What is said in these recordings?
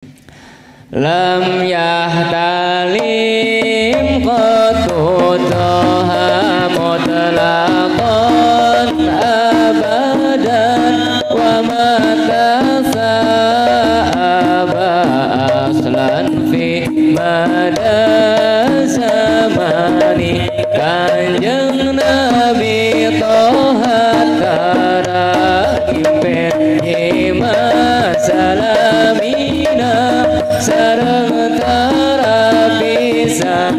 lam yahtalim qatutoha mutlaqan abadan wa matasa'aba aslan fi mada zamani kanjeng Nabi Toha tarakimpen hima salamina sareng tarapisan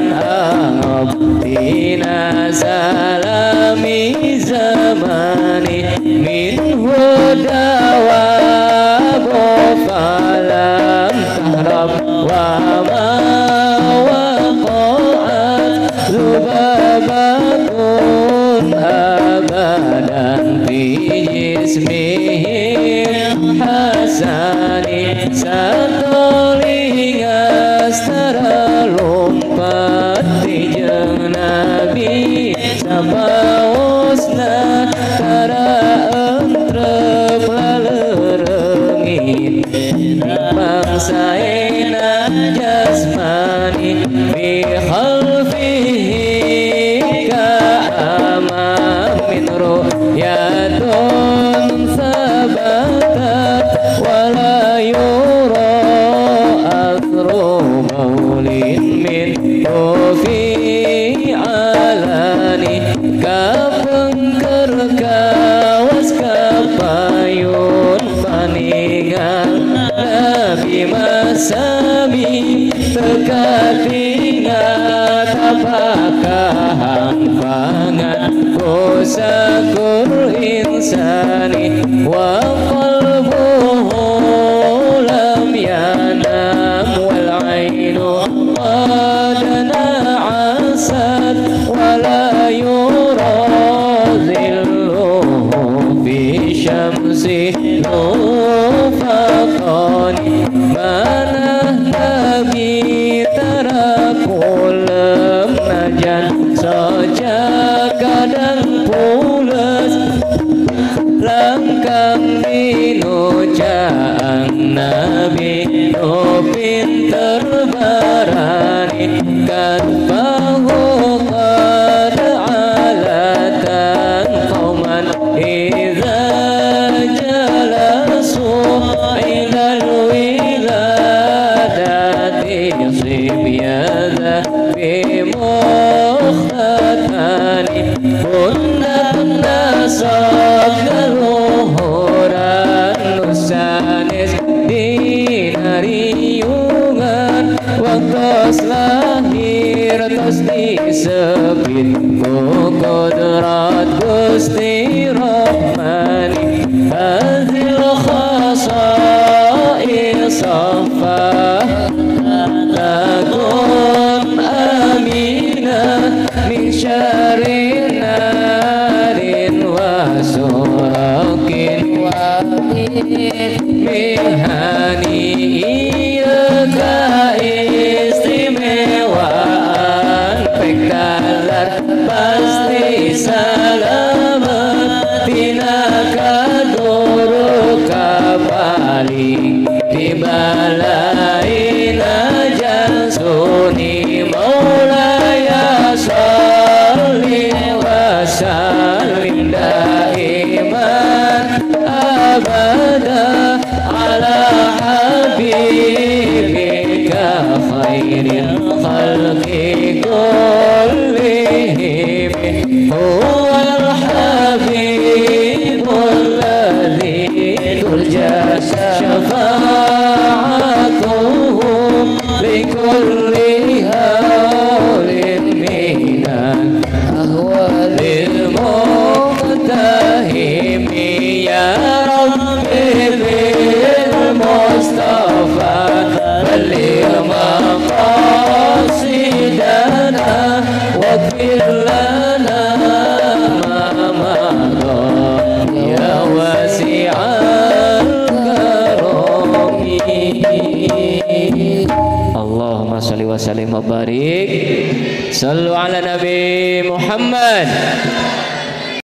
abdina salami zamani min hudawa bofalam tahrab wa ma waqa'at zubabatun abadan fi jismihim hasani satolingas terlompat di jeung Nabi sabaosna tara entrep laleurengit bangsaena jasmani bi khalfihi ka'amam min ru'yatun sabatat wala yura asru maulin min fi alani kapengker kawas kapayun paningal Nabi masami tekatingat apakah pangan kusakur insani wa qalbuhu lam yanam wal ainu qadana asad wala yura zilluhu fi syamsi nufaqani manah Nabi tarakulem najan soja kadang pules langkang dinucang Nabi no pinter barani kan bahu qad alatan qauman idza jalasu ilal wiladati sibyada bimukhtatani kunat nasab galuhuran nusanis dinariungan waktos lahir tos disebut kodrat Gusti Rahmani hazil khasa'is safah takun aminah min syarrin narin wa surakin wa mihani iyaka istimewaan pektalar pasti salamat tinaka duru kapaling dibalai najan suni maulaya salli wa sallim daiman abada ala habibika khairil khalqi kullihim huwal habibul ladzi turja syafa'atuhu likulli hawlin minan ahwalil muqtahimi ya Rabbi bil Mustafa balligh maqasidana waghfir lana ma madha ya wasi'al karami. Allahumma sholli wa sallim wa barik sallu ala Nabi Muhammad.